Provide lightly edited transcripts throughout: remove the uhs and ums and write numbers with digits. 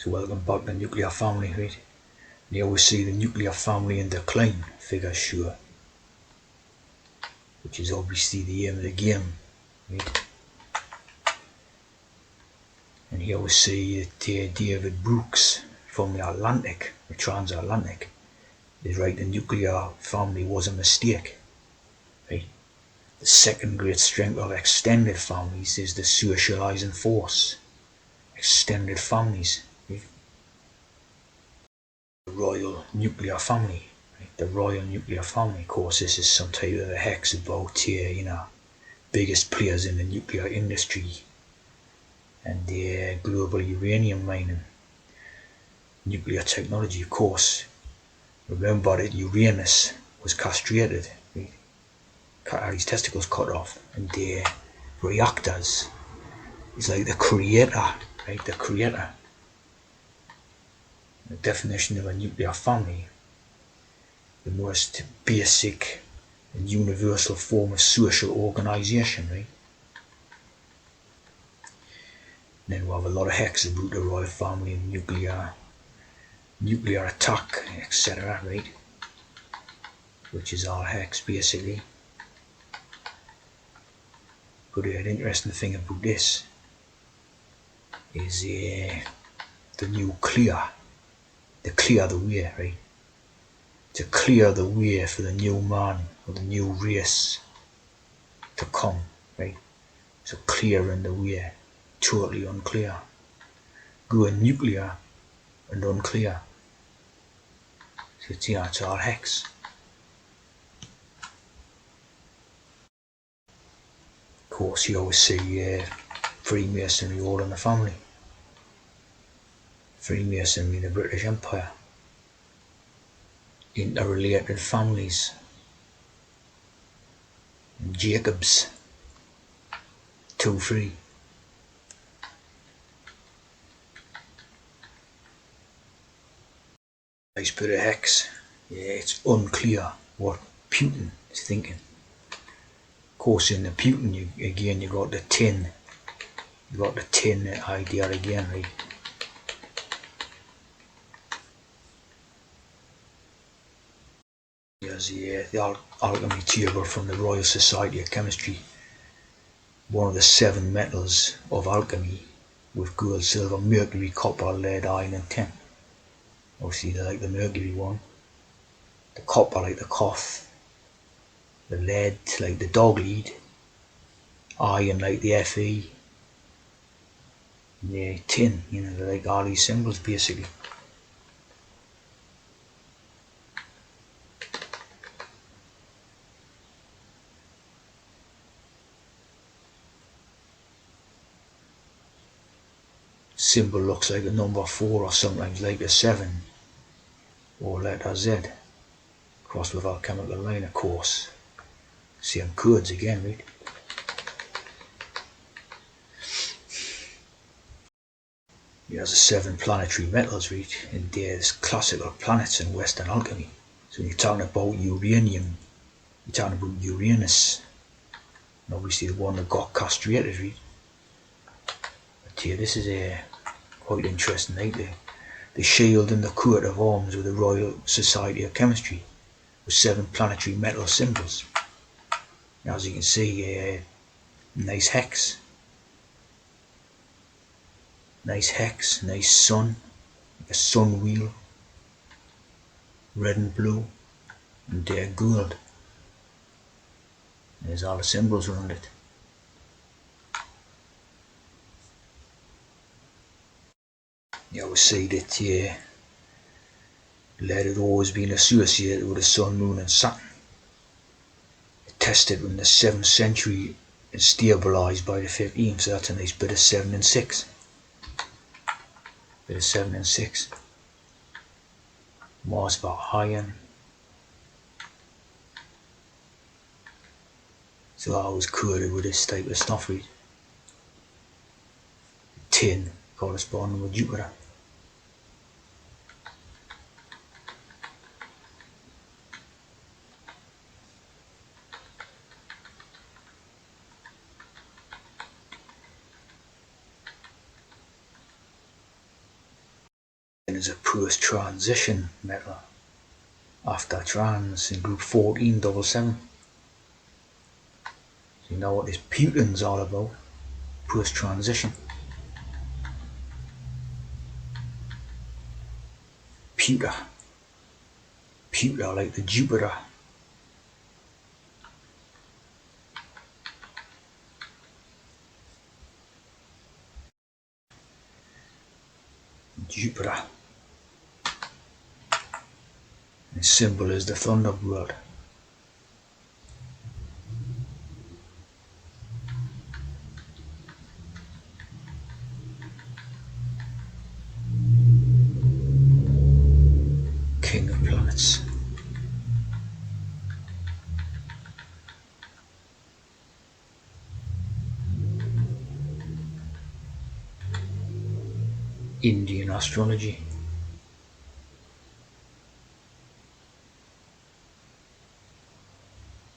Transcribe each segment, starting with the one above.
So welcome back to the nuclear family, right? They always see the nuclear family in decline, figure sure. Which is obviously the aim of the game, right? And you always see that David Brooks from the Atlantic, the transatlantic, is right, the nuclear family was a mistake, right? The second great strength of extended families is the socializing force. Extended families, right? The royal nuclear family, right? The royal nuclear family, of course, this is some type of a hex about biggest players in the nuclear industry and the global uranium mining. Nuclear technology, of course. Remember that Uranus was castrated, right? Had his testicles cut off, and the reactors is like the creator, right? The creator. The definition of a nuclear family, the most basic and universal form of social organization, right? And then we have a lot of hexes about the royal family and nuclear attack, etc., right? Which is all hex basically. But an interesting thing about this is the nuclear, to clear the way, right? To clear the way for the new man or the new race to come, right? So clearing the way, totally unclear. Going nuclear and unclear. So it's all hex. Of course, you always see Freemasonry all in the family. Freemasonry in the British Empire. Interrelated families. Jacobs. 2-3. Nice bit of hex. Yeah, it's unclear what Putin is thinking. Of course, in the Putin, you got the 10. You got the 10 idea again, right? Here's the alchemy table from the Royal Society of Chemistry. One of the 7 metals of alchemy with gold, silver, mercury, copper, lead, iron and tin. Obviously they like the mercury one. The copper like the cough. The lead like the dog lead. Iron like the Fe. And the tin, they like all these symbols basically. Symbol looks like a number 4 or sometimes like a 7 or letter Z. Crossed with alchemical line, of course. Same codes again, right? There's the 7 planetary metals, right? And there's classical planets in Western alchemy. So when you're talking about uranium, you're talking about Uranus. And obviously the one that got castrated, right? But yeah, this is quite interesting, right? The shield and the coat of arms of the Royal Society of Chemistry with 7 planetary metal symbols. Now, as you can see, nice hex. Nice hex, nice sun, like a sun wheel, red and blue, and gold. There's all the symbols around it. You always see that lead had always been associated with the sun, moon and Saturn. Tested in the 7th century and stabilised by the 15th, so that's a nice bit of 7 and 6. Bit of 7 and 6. Mars about iron. So I was coated with this type of stuff, right? Tin corresponding with Jupiter. is a post-transition metal after trans in group 1477. So you know what this Putin's all about? Post-transition. Pewter. Pewter like the Jupiter. Jupiter. Its symbol is the Thunderbird. King of planets. Indian astrology.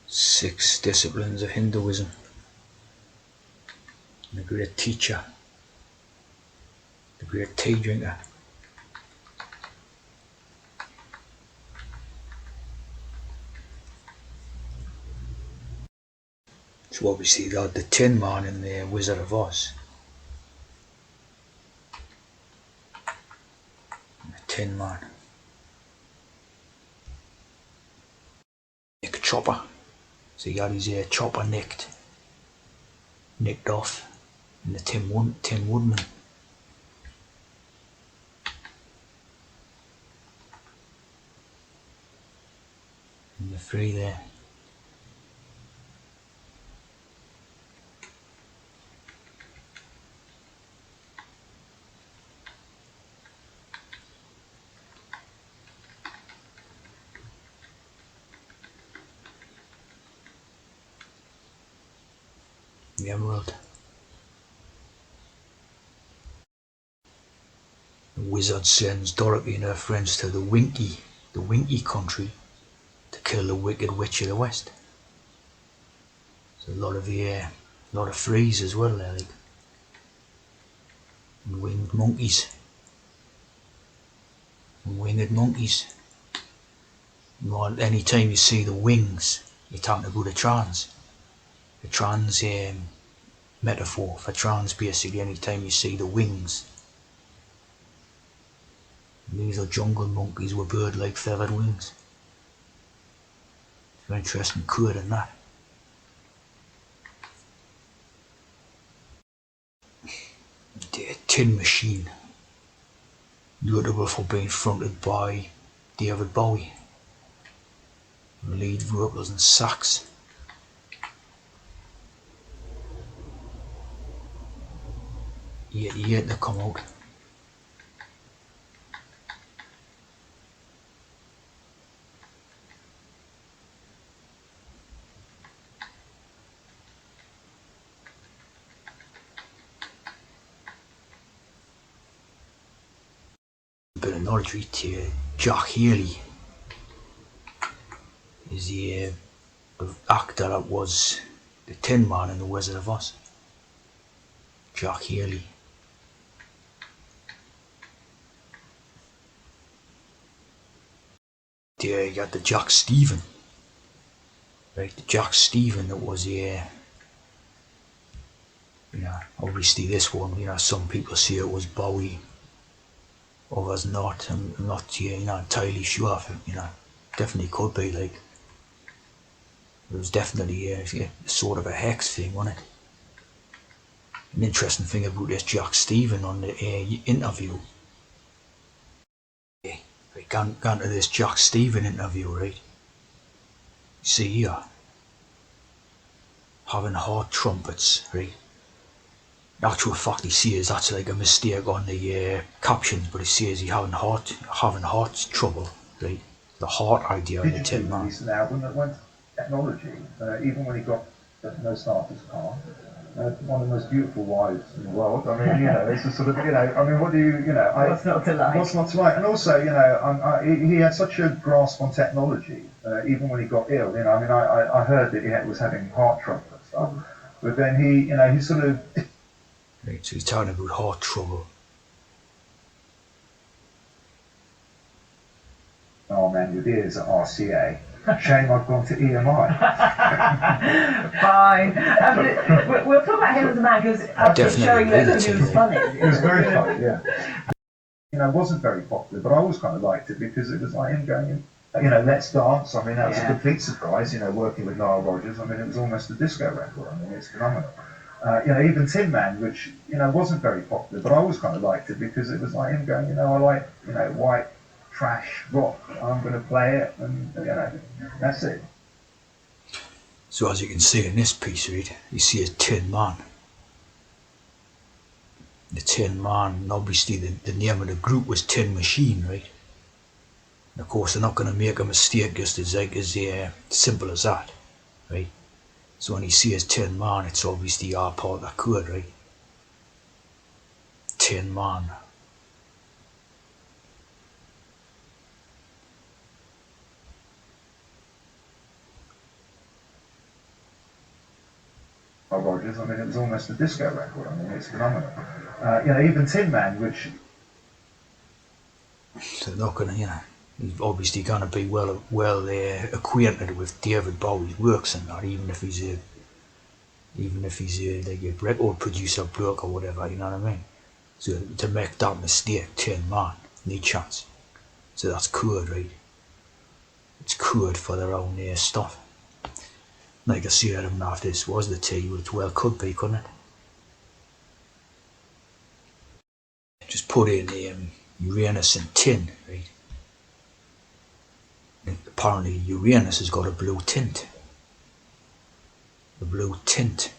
Six disciplines of Hinduism. The great teacher. The great tea drinker. So obviously the Tin Man in the Wizard of Oz. The Tin Man. Nick Chopper. So he had his chopper nicked off in the Tin Woodman. And the three there. The Emerald. The wizard sends Dorothy and her friends to the Winky country to kill the Wicked Witch of the West. So a lot of threes as well there, like. And winged monkeys. And winged monkeys. And anytime you see the wings, you're talking about a trans. The trans metaphor for trans, basically, anytime you see the wings. And these are jungle monkeys with bird-like feathered wings. It's an interesting code in that. The Tin Machine, notable for being fronted by David Bowie, lead vocals and sax. Yet to come out. A bit of knowledge to Jack Haley is the actor that was the Tin Man in the Wizard of Oz. Jack Haley. You got the Jack Stephen. Right, the Jack Stephen that was obviously this one, some people say it was Bowie, others not. I'm not entirely sure if it, definitely could be, like. It was definitely sort of a hex thing, wasn't it? An interesting thing about this Jack Stephen on the interview. Right, gone to this Jack Stephen interview, right? See here, having hot trumpets, right? In actual fact, he says that's like a mistake on the captions, but he says he having heart trouble, right? The heart idea of the Tin Man. Released an album that went technology, even when he got no starters car. One of the most beautiful wives in the world. I mean, it's a sort of, I mean, what do you, what's not to like? What's not to like? And also, he had such a grasp on technology, even when he got ill. I heard that he was having heart trouble and stuff, but then he sort of. Right, so he's talking about heart trouble. barman with ears at RCA. Shame I've gone to EMI. Fine. We'll talk about him as a man because Definitely showing that he ability. was funny. It was very funny, yeah. You know, it wasn't very popular, but I always kind of liked it because it was like him going in, you know, Let's Dance. I mean, that was a complete surprise, you know, working with Nile Rodgers. I mean, it was almost a disco record. I mean, it's phenomenal. You know, even Tin Man, which, you know, wasn't very popular, but I always kind of liked it because it was like him going, you know, I like, you know, white trash rock. I'm going to play it, and, you know, that's it. So as you can see in this piece, right, you see a Tin Man. The Tin Man, and obviously the name of the group was Tin Machine, right? And of course they're not going to make a mistake just as simple as that, right? So when you see a Tin Man, it's obviously our part of the code, right? Tin Man. Rodgers. I mean, it was almost a disco record. I mean, it's phenomenal. You know, even Tin Man, which So they're not going to, you know, he's obviously going to be well acquainted with David Bowie's works and that, even if he's like a record producer bloke or whatever, you know what I mean? So to make that mistake, Tin Man, no chance. So that's code, right? It's code for their own stuff. Like I said, I don't know if this was the tea, but it well could be, couldn't it? Just put in Uranus and tin, right? And apparently Uranus has got a blue tint. A blue tint.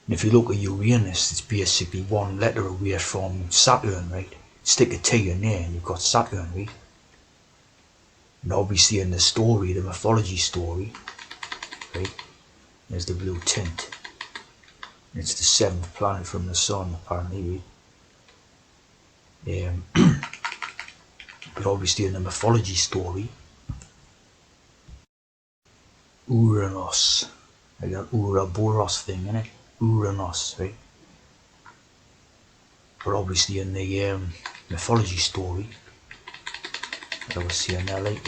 And if you look at Uranus, it's basically one letter away from Saturn, right? Stick a T in there and you've got Saturn, right? And obviously in the story, the mythology story, right? There's the blue tint. It's the seventh planet from the sun, apparently, right? But obviously in the mythology story, Uranus, I got Ouroboros thing in it, Uranus, right? But obviously in the mythology story, I was seeing there, like,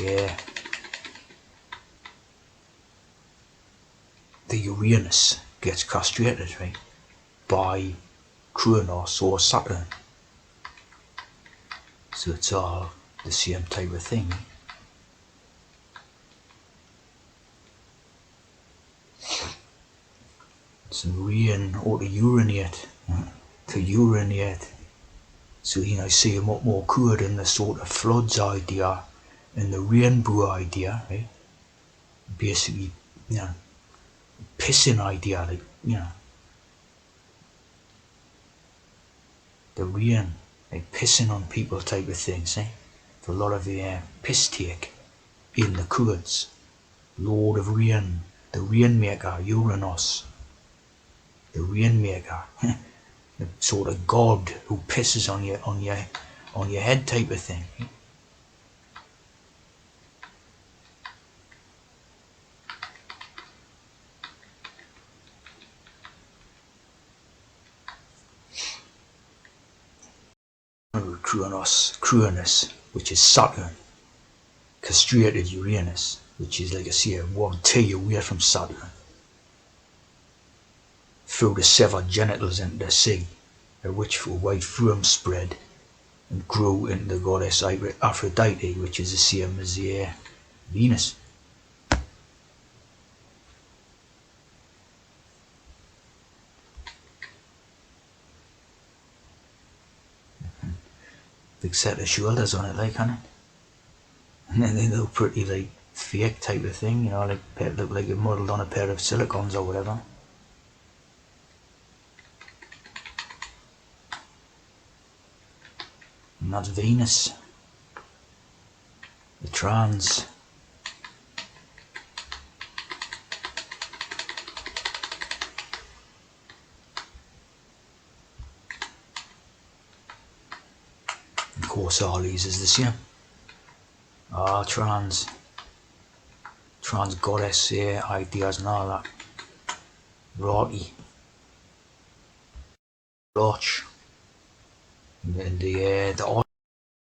the Uranus gets castrated, right, by Kronos or Saturn. So it's all the same type of thing. It's rain or to urinate. So, you know, see a lot more good in the sort of floods idea and the rainbow idea, right? Basically, you know, pissing idea, like, you know, the rain, like pissing on people type of things, eh? For a lot of the piss take in the codes. Lord of Rain, the Rainmaker, Uranus, the Rainmaker, the sort of god who pisses on your head type of thing. Eh? Cronus, which is Saturn, castrated Uranus, which is, like I say, 1T away from Saturn, threw the severed genitals into the sea, at which a white flume spread and grew into the goddess Aphrodite, which is the same as Venus. Big set of shoulders on it, like, honey. And then they look pretty, like, fake type of thing, you know, like look like it modelled on a pair of silicons or whatever. And that's Venus. The trans. Of course, all these is the same. Ah, trans goddess ideas and all that. Ratti. Roch. And the